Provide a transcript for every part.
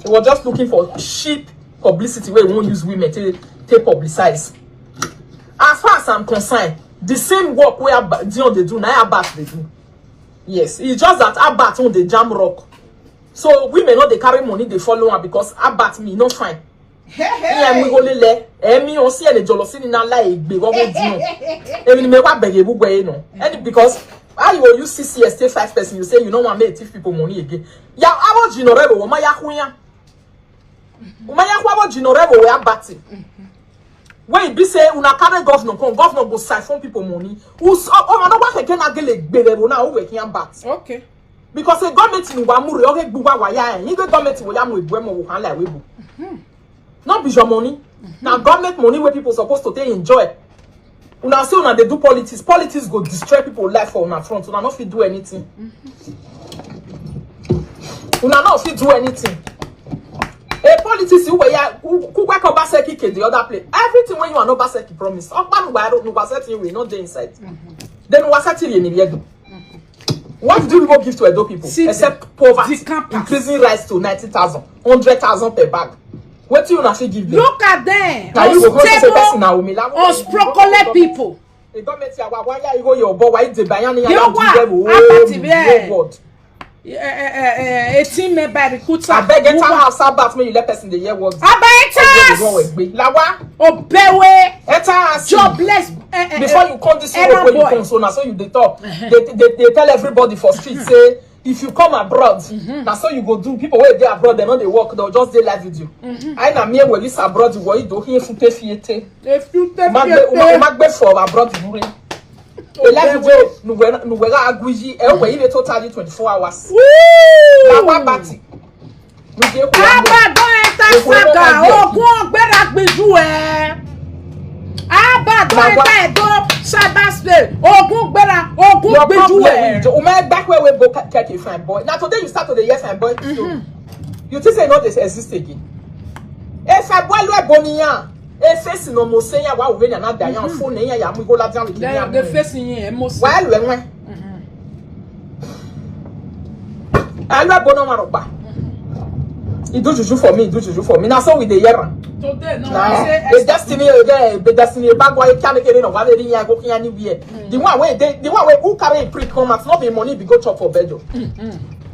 They were just looking for cheap publicity where we won't use women to publicize. As far as I'm concerned, the same work where Dion they do, now Abat they do. Yes, it's just that Abat on the jam rock. So women know they carry money, they follow her because Abat me not fine. Yeah, we only let me on see the jealousy in our life. Be what we do. Even me what beg you no. And because I will use CCS stay 5%, you say you don't want to make people money again. Ya abo jinorebo, uma ya kunya. Uma ya kwa jinorebo we Abati. When be say una carry governor go siphon people money. Who's oh no work again agele gbere na who working Abat. Okay. Because the government in Wamuri okay gbuwa waya. You go government will yamu ebuemo wo han like webu. Not be your money. Now government money where people supposed to take enjoy. Una say una they do politics. Politics go destroy people life for una front. Una not fit do anything. Una not fit do anything. A politics where ya who work Obaseki the other place. Everything when you are not Obaseki promise. Obaseki will not dey inside. Then Obaseki in the what do people give to Edo people? Except poverty, increasing rice to 90,000, 100,000 per bag. What do you not give them? Look at them. Now you go to say person now me la. Unsprocolate people. The government ya why you go your boy why the bayan ya give them. What? 18 member recruiter. I beg enter house about me you let person the year words. Abetas. Lawa. Obewe. Enter jobless. Before you come this way when you come so now so you dey talk. They tell everybody for street say if you come abroad, that's so you go do. People where they abroad, they know they work, they'll just they live with you. I na me when this abroad, you go do here fute fiete. Magbe for abroad, you do. The life with you, no wera agwiji, where you totally 24 hours. Na wa bati. Aba don enter saga, ogun gbera gbeju Aba don enter do cyberspace, ogun gbera, ogun gbeju o me back where we go catch a fine boy. Now today you start to the yes fine boy. You think say no this exist again. If I boy we boniyan, e face no mo say ya wa we na da yan phone na ya mu go la jan with ya. The face yin mo say. Wa lu enwe. Alu abono ma ropa. He do juju for me, do juju for me. Now so with the year. Today no the destiny bag why can get no wale rin ya go kian ni we. The one way who carry pre come at not be money be go chop for bejo.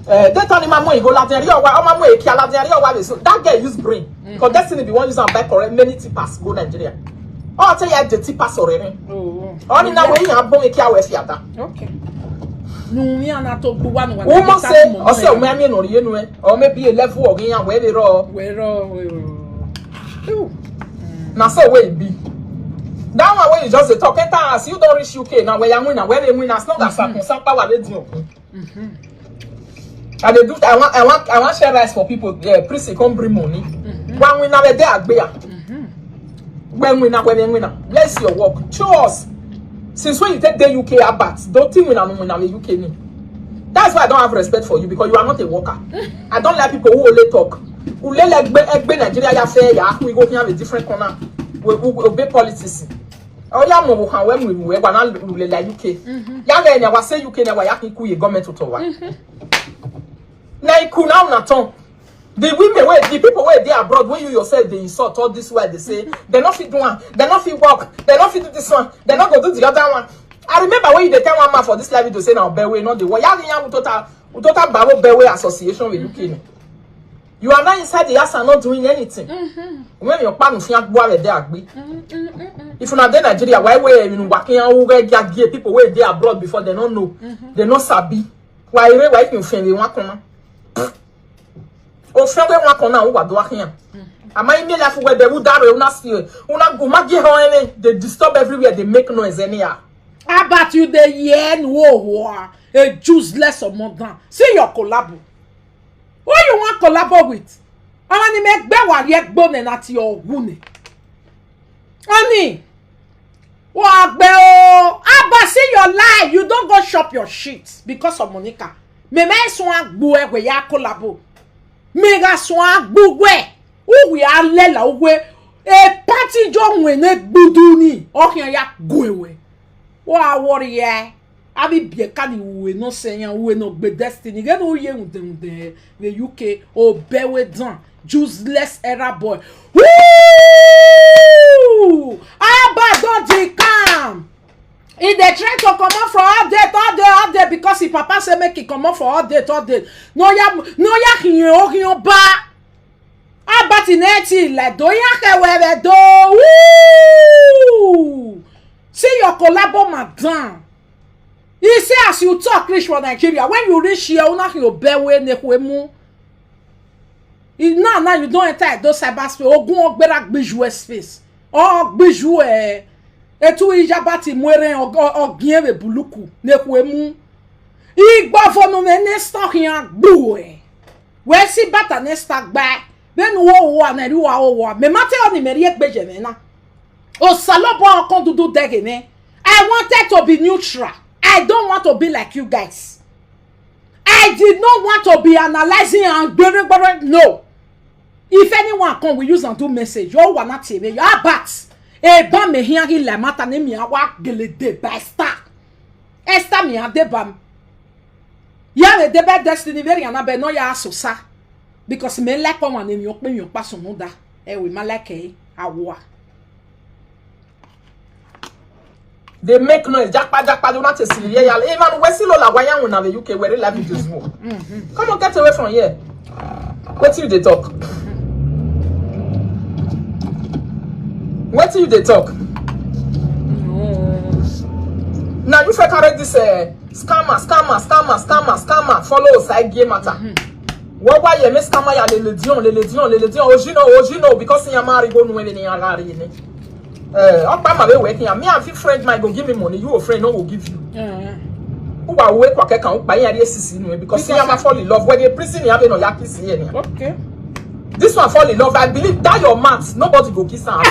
They turn my money go la den o ma mo e ki ala den o wa so that girl use brain. Because destiny be one use and buy correct many tipas go Nigeria. Oh tell you the tipas orere. Oh. Only now we yan bon e ki awe fiata. Okay. No me ana to gbuwa no wa. Woman say o say o me ami no re nu e or maybe a level of yan we ro. Now so where it be. That one when you just talk as you don't reach UK now where you win and where they win as long as some power they do. And they do I want share rice for people. Yeah, please come bring money. One winner where they are when winner. Bless your work. Choose. Since when you take the UK abat, don't think we are the UK ni. That's why I don't have respect for you because you are not a worker. I don't like people who only talk. Who let like Nigeria ya fair ya we go here with different corner. We obey politics. Oh ya mo kan when we gba na rule like UK. Ya na enya wa say UK na wa ya ku ye government to wa. Na iku now na ton. The women where the people where they abroad when you yourself they insult all this way they say they not fit do one, they not fit work, they not fit do this one, they not go do the other one. I remember when you tell one man for this live video say now Obewe not the one. Ya total Babo Obewe association with UK. You are not inside the house and not doing anything. When your partner can't go out there, if you're not in Nigeria, why were you working over here? People where they abroad before they don't know, they not sabi. Why you feel you want to? Oh, friend, we want to know what do I hear? Am I in the life where they would die? They disturb everywhere. They make noise anyhow. How about you? The yen war a useless or more than see your collabo. Who you want to collabo with? I want to make better yet bone at your wound. Honey, what bell? Abba, see your lie. You don't go shop your shit because of Monica. Me swan bue we ya collabo. Mega swan bue. We are lela we a party John when it buduni. Okay, ya go away. What warrior? I be canny we no saying we no be destiny. Get all you the UK Obewe done. useless era boy. Woo! Abba don dey calm. He dey try to comot for all day because his papa say make he comot for all day. No ya hiyo ba. Abba ti neti le do ya kewere do. Woo! See your collabo madam. He say as you talk reach for Nigeria, when you reach here, una Obewe nekwemu. Now you don't enter those cyberspace. Ogun ogbera gbiju space. Oh gbiju etu ijabati mwere ogienwe buluku nekwemu. Igbo fonu me nesta hian gbuwe. We si bata nesta gba. Ben wo na ri wa. Me mate oni meri egbeje me na. O salobo akon dudu dege me. I wanted to be neutral. I don't want to be like you guys. I did not want to be analyzing and no. If anyone come, we use and do message. You want not TV. You are bats. A bam me hearing la mata ne mi awa gele de by star. Esta mi ade bam. Ya me de bad destiny very anabe no ya asosa. Because me like one name you me you pass on da. We ma like awa. They make noise. Jackpa, do not say yeah. Even we see Lola Wayan when the UK where they live in this room. Come on, get away from here. Wait till they talk. Wait till they talk. Now you fake correct this scammer. Follow side game matter. What why you miss scammer ya le dion. Ojino because you marry go no any agari ni. My working. Me and few friend might go give me money. You a friend no will give you. Who are wait kwa keka buy ya because you am fall in love when you prison you have no yaki see any. Okay. This one fall in love. I believe that your maths nobody go kiss her.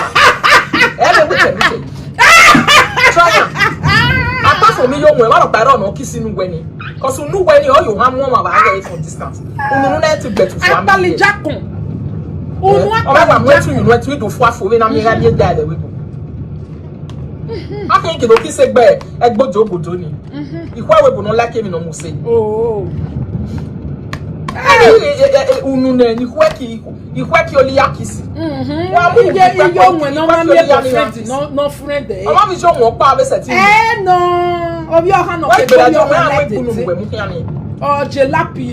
Every try. Apart from me, you want to buy no kissing when because you know when you have one about from distance. You know not to get to family. Jakon. I'm waiting you want to do for when I'm here there we go. I think you kiss a bear, a good job would do it. If I would not like him, no more say. Oh, you work your liakis. No friend. I'm a young or power set. No, of your hand. Oh, Jelapi,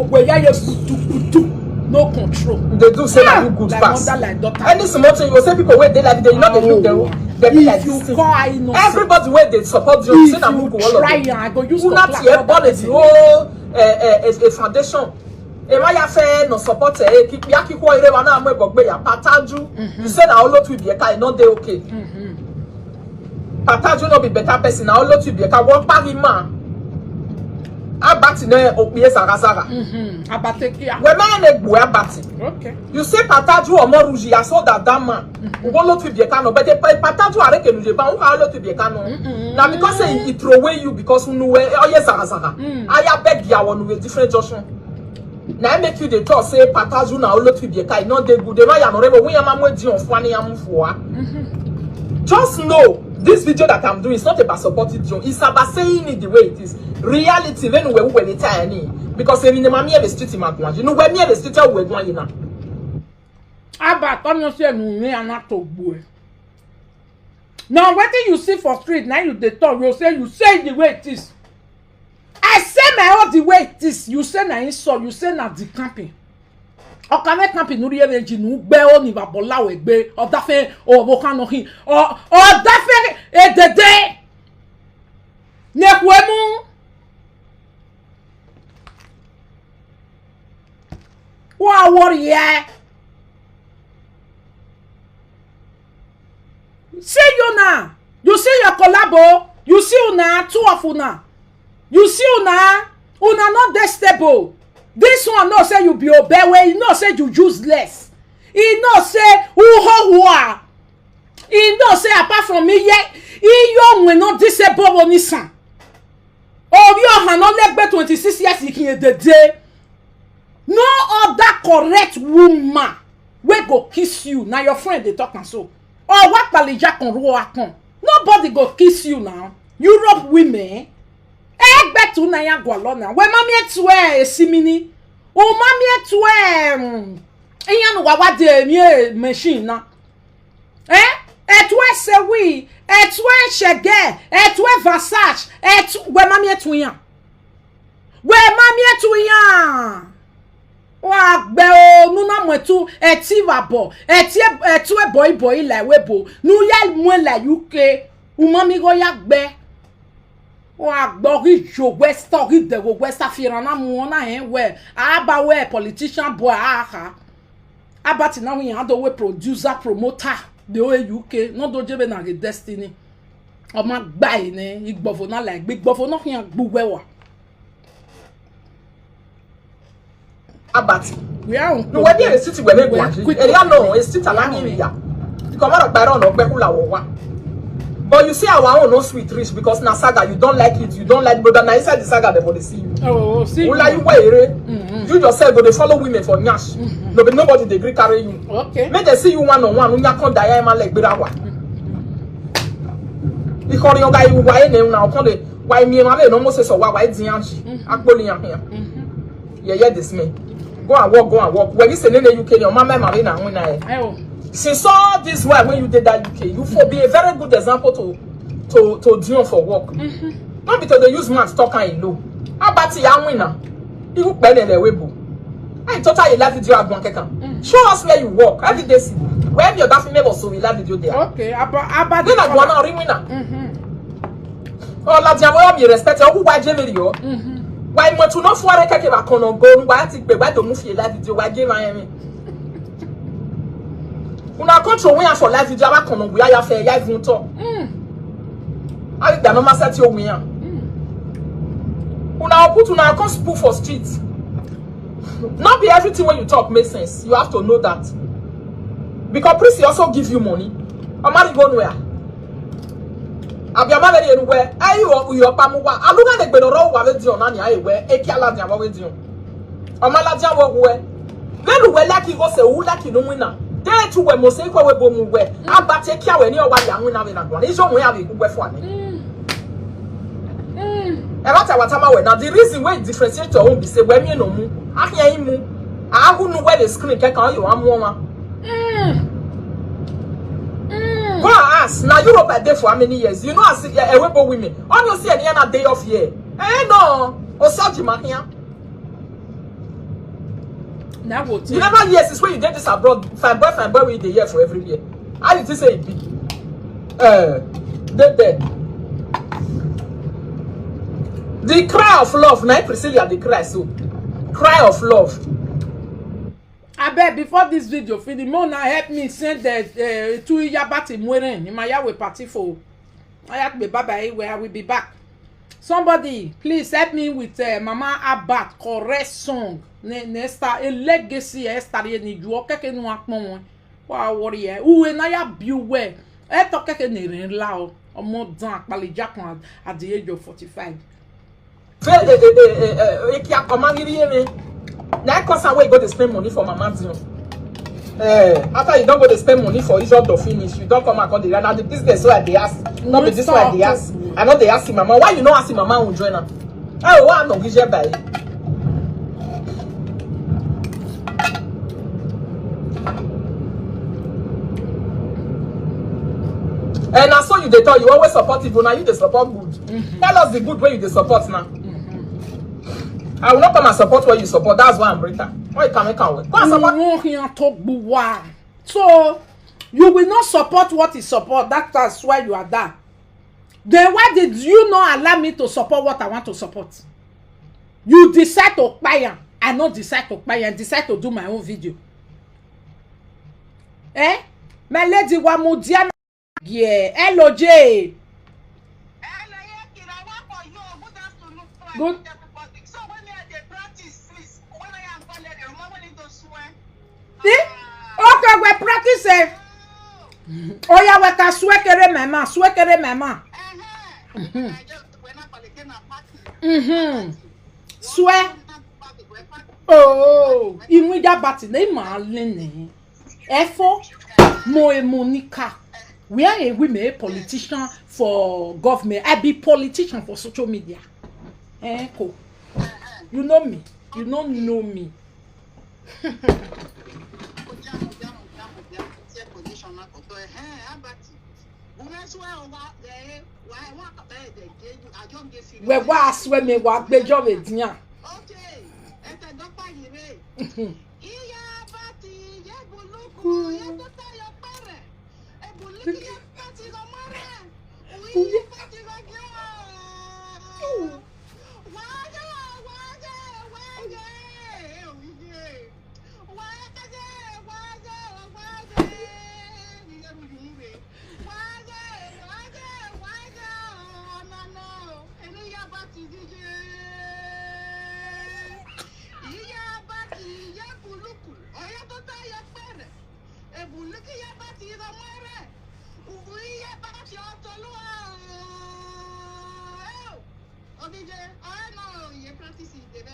where you no control. They do say that you good fast. Any small thing you say people wait they like they not they look they be like you everybody wait they support you say that you go all of I go use not here policy a foundation e ma ya fe no support keep ya kiko ire wa na mo gbogbe ya pataju you say na Loadooh be ka no dey okay pataju no be better person na Loadooh be ka work party man Abati ne opiye sarazara. Abatekia. We man egbu abati. Okay. You say pataju or moruji I saw that man. We go Loadooh be kano but pataju are ke nuje ba we Loadooh be kano. Now because say he throw away you because you know oye sarazara. I beg ya one with different junction. Now make you the talk say pataju na Loadooh be kai no dey good. Dey ma ya no rebo we am mo di on fani am for. Just know this video that I'm doing is not about supporting John. It's about saying it the way it is. Reality, when we will any because when the mammy the street in my you know when me the street we're going now. About honestly, me and not to boy. Now, what do you see for street? Now you the talk, you say the way it is. I say my all the way it is. You say na insult, you say na the camping. O ka me camping no re ji nu gbe o ni babola we gbe o da fe o bo kan no hin o da fe e dede ne kwemu wa warrior see you now you see your collabo you see una two of una you see una not dey stable. This one no say you be Obewe, he no say you useless. He no say who are. He no say apart from me yet, he young when not disable on his son. Oh, you have not left 26 years in the day. No other correct woman will go kiss you. Now your friend they talk and so. Oh, what palija can roll upon? Nobody go kiss you now. Europe women. Egbe tu na ya gwalona. We mami etwe esimini. O mami etwe wa de mi machine na. Etwe sewi, etwe shege, etwe Versace, we mami etuyan. We mami etuyan. Wa gbe o nu na mwetu eti wabo, etwe boy la webo. Nu ya mwe la UK, u mami go ya gbe. Wa gbori jogwe story de go sa firana mu na hen we. Aba we politician boy aha. Aba ti na we yan do we producer promoter. The way UK, not do jebe na destiny. O ma gba ni igbofo na like big gbofo no yan gbugwe wa. Abati. We are on. No, we dey city we make one. Eya no, e city ala ni ya. Come on, by run ogbe kula wo wa. But you see our own no sweet rich because na saga you don't like it, you don't like brother na inside the saga they go dey see you. Oh, see. Ula you were you yourself go dey follow women for nyash. Nobody dey gree carry you. Okay. Make they see you one on one, unya kon die man like birawa. Ikori oga you wa e na kon dey why me ma be no mo say so wa dian shi. Agboli yan yan. Yeah, this me. Go and walk. When you say in the UK, your mama marina win I. Since all this way when you did that UK, you for be a very good example to Dion for work. Not because they use man talk and low. How about the winner? You better than the webo. I total you live video at Blanca. Show us where you work. Every day see. Where your daffy neighbor so we live video there. Okay, about then I go on winner. Oh, la diabo me respect you why video. Why mo tún no fuare keke ba kono go why ti gbe why to move your live video why game am. Una control we for live video ba kono we ya fe ya even talk. I the normal set you we am. Una put una come spool for street. Not be everything when you talk makes sense. You have to know that. Because priest also give you money. Amari go nowhere. Abia ma very anywhere. Ayi wo yo pamuwa. Aluga de gbedoro wa we di ona ni ayi we. Eki ala di awo we di. Omala di awo we. Lelu we like go se wu like no wina. Dey tu we mo se ko we bomu we. Abate ki awe ni o wa ya wina we na do. Iso mo ya we gugwe fo ani. Watama we now the reason why differentiate your own be say when you know mu ahia imu ahu no where the screen can you am one go ask now Europe a day for how many years you know as a webo women on you see any other day off here no osaji mahia now what you never hear since when you did this abroad fine boy we dey here for every year how did you say it be there the cry of love, now Priscilla the cry so. Cry of love. I bet before this video, Filimona help me send the 2 year batty mweren in my Yahweh party for. I have to be bye where I will be back. Somebody, please help me with Mama Abat correct song. Nesta a legacy estari ni ju okeke nu apon. Wa worry e na ya biwe. E to keke ni rin la o. Omo dan apale jakun at the age of 45. Eki akomangiri me. Na cause way go to spend money for mama Dion. After you don't go to spend money for each other finish, you don't come and call the now the business where they ask. Not be this why they ask. I know they ask mama. Why you not ask mama who join her? Oh, why no give by? And I saw you they tell you always support people. Now you they support good. Tell us the good way you they support now. I will not come and support what you support. That's why I'm breaking. Why you can't wait? Go and support. So you will not support what is support. That's why you are there. Then why did you not allow me to support what I want to support? You decide to buy. I not decide to buy and decide to do my own video. My lady Wamudiana. Yeah, LOJ. Good. Okay, we practice. Oh yeah, we can swekere mama. Swe. Oh, imuja bati na ma lene. Efo mo Monica. We are a women politician for government. I be politician for social media. Cool. You know me. You don't know me. We was when me walk the job with ya. Okay. And the doctor you iya bati ye buluku ye tota yo pare. E buluku ye bati go mare. Uyi bati go gyo. Waje.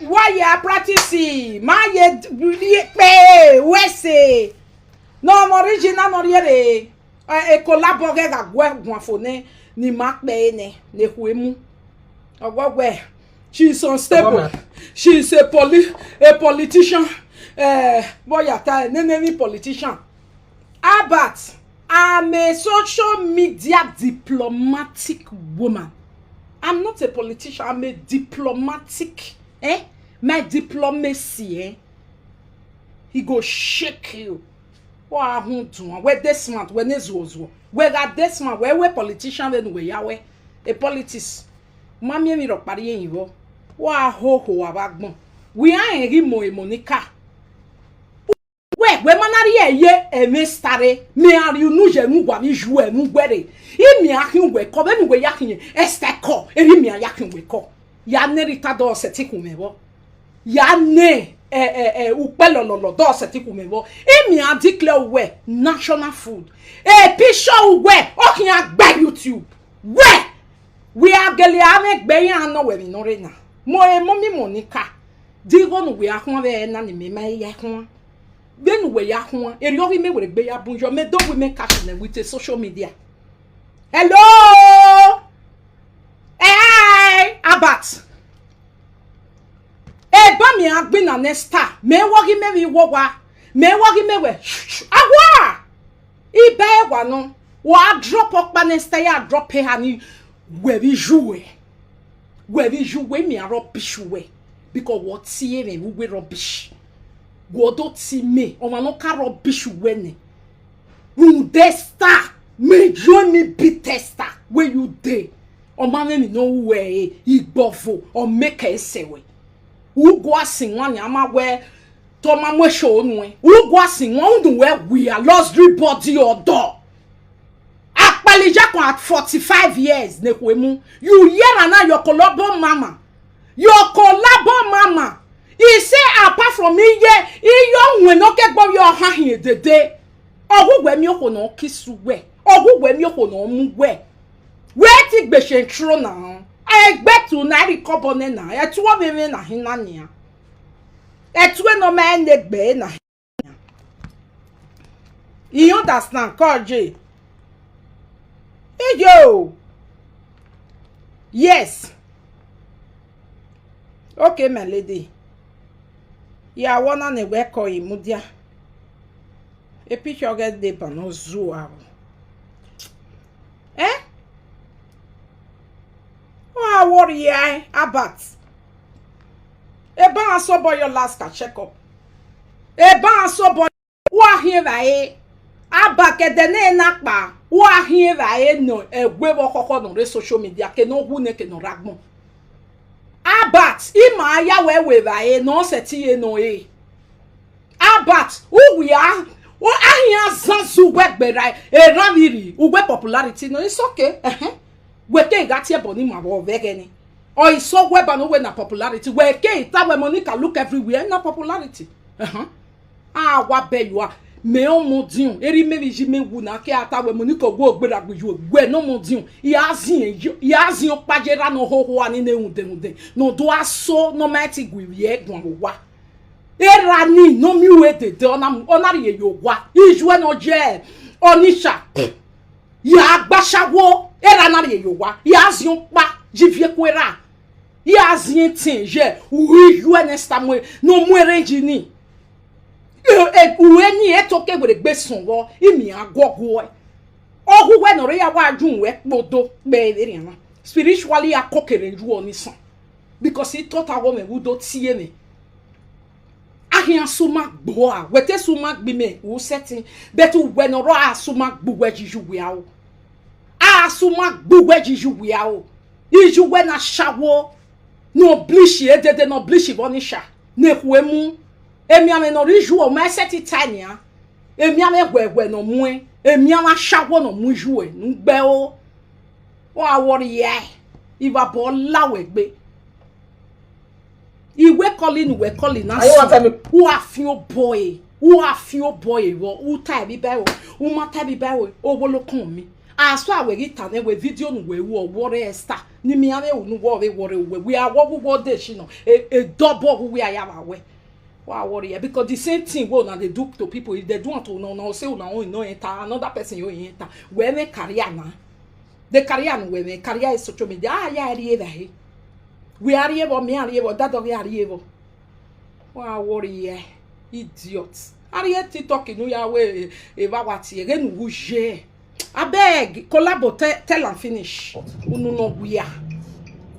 Why you practicing? My ye pay we say. No original no yere. E collaborate ga gwa fone ni mak be ne huemu. Ogwe. She's unstable. She's a politician. Boy ata nenemi politician. But I'm a social media diplomatic woman. I'm not a politician. I'm a diplomatic. My diplomacy. He go shake you. Where this man, when is was where that this man, where we politician then we yawe a politics. Mammy mi rock party in you. Ho abagmo. We are a Monica. Where manari ye me stare me are you no je mu wa mi jou e mu gwere e mi akin we ko be mi we yakin esteko e mi yakin we ko ya ne rita do se ti ku me bo ya ne upelololo do se ti ku me bo e mi a declare we national food e picture we o kin agba YouTube we are gele ame gbe yan no we mi no re na mo mi Monica digo no we akon be na ni me mai yakon then we ya ho eri me we gbe ya bunjo me do we make cash with social media. Hello abat ba mi agbe na nesta me wogi me wi wowa me wogi me we agwa ibe wa no wa drop up nesta ya drop he ani we bi jouer me a rubbish we because what see me we rubbish. Godo ti me o ma no ka rubbish wene un testa me join me be tester where you dey o ma me no we igbofo o make esewe u go asin wan ama we to ma mo show nu u go asin wan do we are luxury body odo apalija kon at 45 years ne kwemu you hear na your collabo mama he say apart from me ye young when no get your hand the day ogugwe mi oko no kisu we ogugwe mi oko no mu we ti gbese tro na egbe tu na ri kobo ne na e tuwo me na hinania e tuwe no ma ne gbe na you understand koje yo yes okay my lady. Ya wana ne we ko imudia. E picture get dey no zoo awo. Wa worry abat. E ba so boy your last ka check up. E ba so boy wa hie vai. Abake de ne nakpa. Wa hie vai no egwe bo kokko no re social media ke no hu ne ke no ragbon. Abat ima ya we vai no seti no Abat who we are o ahia zanzu we gberai e raviri we popularity no it's okay we ke gatie boni ma wo vegeni o iso we ba no we na popularity we ke ta we Monica look everywhere na popularity wa be you are me o mo diun eri me ji me wu na ke ata we Monica go gbera gbeju we no mo diun ya zin o pajera no ho ani ne hunde no do aso no mighty gwi ye gun wa era ni no mi we de onari ye yo wa ijwe no je onisha ya agbasawo era na ye yo wa ya zin pa jivie kwera ya zin tin je ijwe nesta mo no mu erenji ni uwe ni etoke were gbe sun wo imi agogo ohu we no re ya wa adwun we kpodo be ere no spiritually akokere ju oni son because he thought a woman would do tie me ahia suma gbo a wete suma gbi me wo setting but we no ro asuma gbo wejiju we awo asuma gbo wejiju we awo iju we na shawo no blishi edede no blishi bonisha ne kwemu emi ame no riju o ma seti tania emi ame gwegwe no mu emi ama shawo no mu ju e ngbe o wa wori ye iba bo lawe gbe iwe calling na who are your boy wo tie bi bawo wo mata bi bawo o wo lo kan mi aso aweri tane we video nu we wo wore star ni mi ame nu wo we are wo dey shi no a double we are we wa worry because the same thing wo na dey do to people if they do want to no say una own no enter another person you enter we me career na the career no we me career is social media ya ri ebe we are here, me are here, that dog are here. Wow, worry, idiot. Are you talking? No, ya way, Eva Wati, again, wouge. I beg, collaborate, tell and finish. No, we are.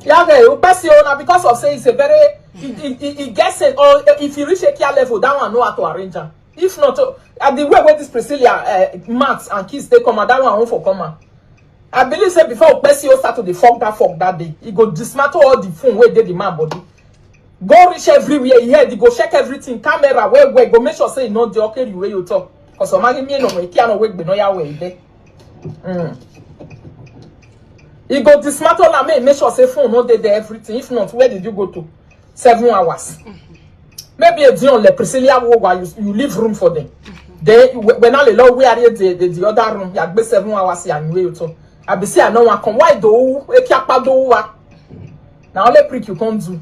Yeah, you pass you on because of say it's a very, it gets it, or if you reach a care level, that one know how to arrange them. If not, at the way where this Priscilla, Max and kids, they come, that one home for common. I believe say before Obazee start to the fuck that day, he go dismantle all the phone where they the man body. Go reach everywhere, he head, he go check everything, camera, where go make sure say no the okay the way you talk. Cause some man me no way, can't wait, but no ya way there. He go dismantle and make sure say phone no dey there everything. If not, where did you go to? 7 hours. Maybe a day on the Priscilla while you leave room for them. Then when all the law we are the other room, you be 7 hours and you talk. I be say I no wan come. Why do? E kiapa do wa. Now only prick you come do.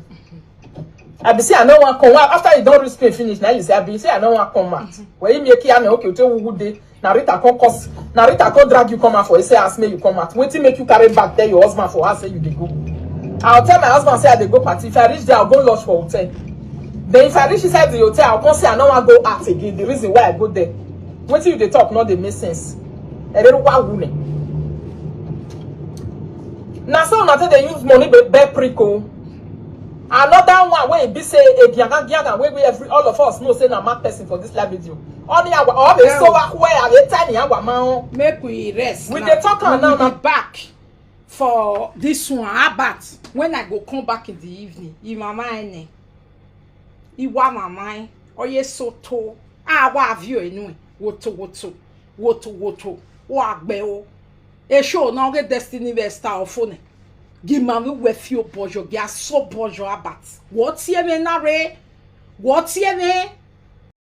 I be say I no wan come. After you don't respect finish, now you say I be say I no wan come out. When you make ya okay, you tell who dey. Na Rita come cause. Na Rita come drag you come out for. You say ask me you come out. Wetin make you carry back there your husband for? I say you dey go. I'll tell my husband say I dey go party. If I reach there, I'll go lodge for hotel. Then if I reach inside the hotel, I'll come say I no wan go out again. The reason why I go there. Wetin you dey talk no dey make sense. I don't want women. Now so na they use money be prico. Another one where be say a gianga where we every all of us know say na mad person for this live video. Only our all the so where a tiny our man. Make we rest. We dey talk now back for this one. But when I go come back in the evening, you mama ene. You want my mind or yes so to wa have you anyway. Woto. Wa gbeo. E show now get destiny be star phone. Give mami we feel bojo, get so bojo abat. What ye me na re? What ye me?